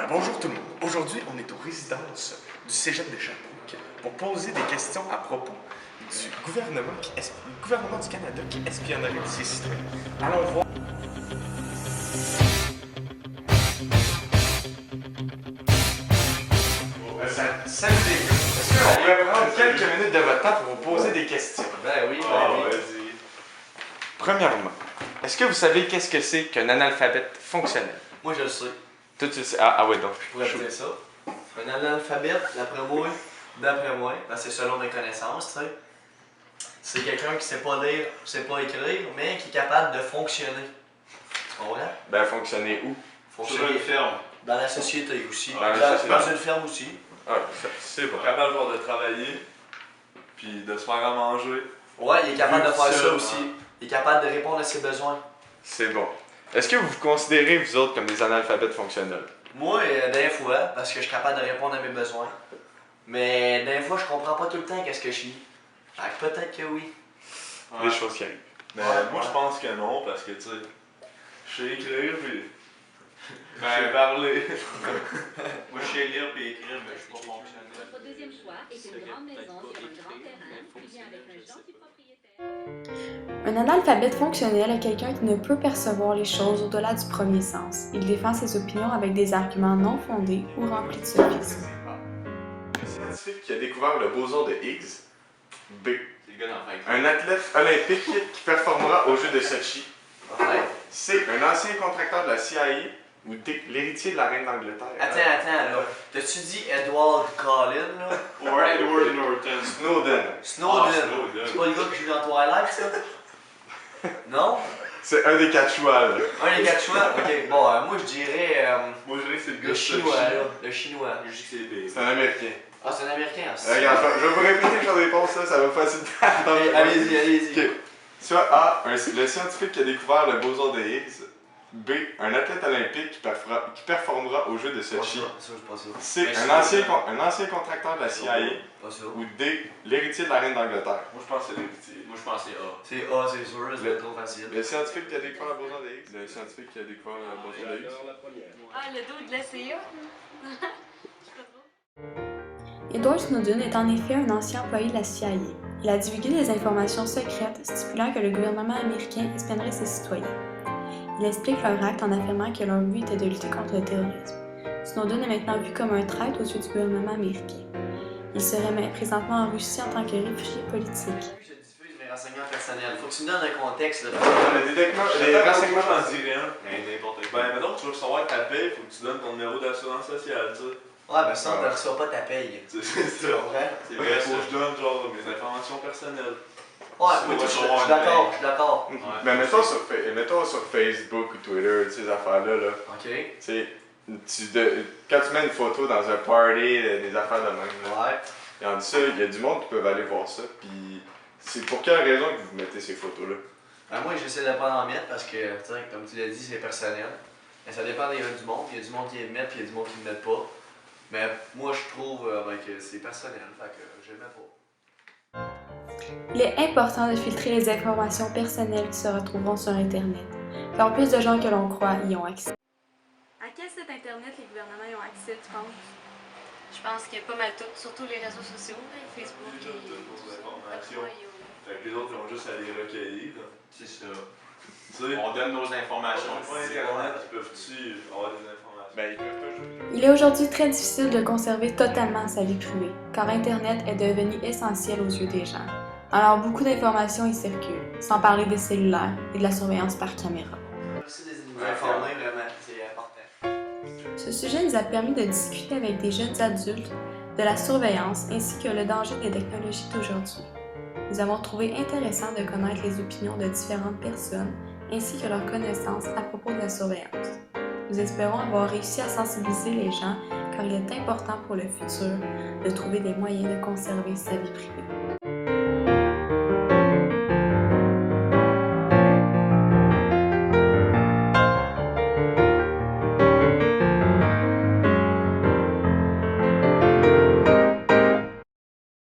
Bonjour tout le monde. Aujourd'hui, on est aux résidences du Cégep de Sherbrooke pour poser des questions à propos du gouvernement, du Canada qui espionnerait ses citoyens. Allons voir. Salut les gars. Est-ce qu'on pourrait prendre quelques minutes de votre temps pour vous poser des questions? Ben oui, Vas-y. Premièrement, est-ce que vous savez qu'est-ce que c'est qu'un analphabète fonctionnel? Moi je le sais. Toi, tu sais. Ah ouais, donc. Je pourrais te dire ça. Un analphabète, d'après moi, parce que c'est selon mes connaissances, tu sais, c'est quelqu'un qui sait pas lire, sait pas écrire, mais qui est capable de fonctionner. Tu comprends? Ben, fonctionner où? Fonctionner Sur une ferme. dans la société aussi. Dans la société. Dans une ferme aussi. Ah, c'est bon. Capable genre de travailler, puis de se faire à manger. Ouais, il est capable de faire ça Seul, aussi. Il est capable de répondre à ses besoins. C'est bon. Est-ce que vous vous considérez, vous autres, comme des analphabètes fonctionnels? Moi, des fois, parce que je suis capable de répondre à mes besoins. Mais des fois, je comprends pas tout le temps qu'est-ce que je lis. Fait que peut-être que oui. Ouais. Des choses qui arrivent. Mais Ouais, moi ouais. je pense que non, parce que tu sais, je sais écrire, puis je sais parler. Moi, je sais lire et écrire, mais je suis pas fonctionnel. Votre deuxième choix est une grande maison sur un grand terrain, qui vient avec un gentil propriétaire. Un analphabète fonctionnel est quelqu'un qui ne peut percevoir les choses au-delà du premier sens. Il défend ses opinions avec des arguments non fondés ou remplis de sophisme. Le scientifique qui a découvert le boson de Higgs, B. C'est le gars dans le fait. Un athlète olympique qui performera aux Jeux de Sochi, Ouais. C. Un ancien contracteur de la CIA, ou D. L'héritier de la reine d'Angleterre. Attends, là. T'as-tu dit Edward Cullen, là? Ou Edward Norton. Snowden. Snowden. Snowden. C'est pas le gars qui joue dans Twilight, ça? Non? C'est un des quatre choix, là. Un des quatre choix? Ok, bon, moi je dirais Moi je dirais que c'est le gars le de chinois, Sochi. là. Le chinois. Je dis que c'est B. C'est un américain. Ah, c'est un américain, aussi. Regarde, je vais vous répéter les choses de réponse, ça va faciliter. Allez-y, allez-y. Ok. Soit A. Le scientifique qui a découvert le boson de Higgs. B. Un athlète olympique qui performera aux Jeux de Sochi. Ça, je suis pas sûr. C. Mais Un ancien contracteur de la CIA. Pas sûr. Ou D. L'héritier de la reine d'Angleterre. Moi je pense que c'est l'héritier. Moi, je pense que c'est A. C'est A, c'est sûr, c'est trop facile. Le scientifique qui a découvert le boson de Higgs. Le scientifique qui a découvert le boson de Higgs. Ah, le dos de la CIA? Edward Snowden est en effet un ancien employé de la CIA. Il a divulgué des informations secrètes stipulant que le gouvernement américain espionnerait ses citoyens. Il explique leur acte en affirmant que leur but était de lutter contre le terrorisme. Snowden est maintenant vu comme un traître aux yeux du gouvernement américain. Il serait présentement en Russie en tant que réfugié politique. Je diffuse mes renseignements personnels. Faut que tu me donnes un contexte, là. Les renseignements. j'en dirais un. Mais n'importe quoi. Ben, maintenant, tu veux recevoir ta paie, faut que tu donnes ton numéro d'assurance sociale, tu sais. Ouais, ben ça, on ne reçoit pas ta paye. C'est Tu ça. comprends? C'est Mais vrai, faut que ça. je donne genre mes informations personnelles. Ouais, Tu moi, vas je suis recevoir une d'accord, paye. je suis d'accord. Mais mettons sur Facebook ou Twitter, ces affaires-là, là. Ok. Tu sais, quand tu mets une photo dans un party, des affaires de même, là. Ouais. Il y a du monde qui peuvent aller voir ça, puis c'est pour quelle raison que vous mettez ces photos-là? Ben, moi, j'essaie de pas en mettre parce que, tu sais, comme tu l'as dit, c'est personnel. Mais ça dépend du monde. Il y a du monde qui les met, puis il y a du monde qui ne le met pas. Mais moi, je trouve que c'est personnel, fait que je le mets pas. Il est important de filtrer les informations personnelles qui se retrouveront sur Internet, car plus de gens que l'on croit y ont accès. À quel site internet les gouvernements y ont accès, tu penses? Je pense qu'il y a pas mal tout, surtout les réseaux sociaux, là, Facebook et Toutes tout nos ça. informations. Après, il y a- Fait que les autres, ils ont juste à les recueillir. C'est ça. Tu sais, On donne nos informations. sur Internet, ils peuvent-tu avoir des informations? Ben, ils peuvent toujours. Il est aujourd'hui très difficile de conserver totalement sa vie privée, car Internet est devenu essentiel aux yeux des gens. Alors beaucoup d'informations y circulent, sans parler des cellulaires et de la surveillance par caméra. Merci de nous informer, vraiment, c'est important. Ce sujet nous a permis de discuter avec des jeunes adultes de la surveillance ainsi que le danger des technologies d'aujourd'hui. Nous avons trouvé intéressant de connaître les opinions de différentes personnes ainsi que leurs connaissances à propos de la surveillance. Nous espérons avoir réussi à sensibiliser les gens car il est important pour le futur de trouver des moyens de conserver sa vie privée.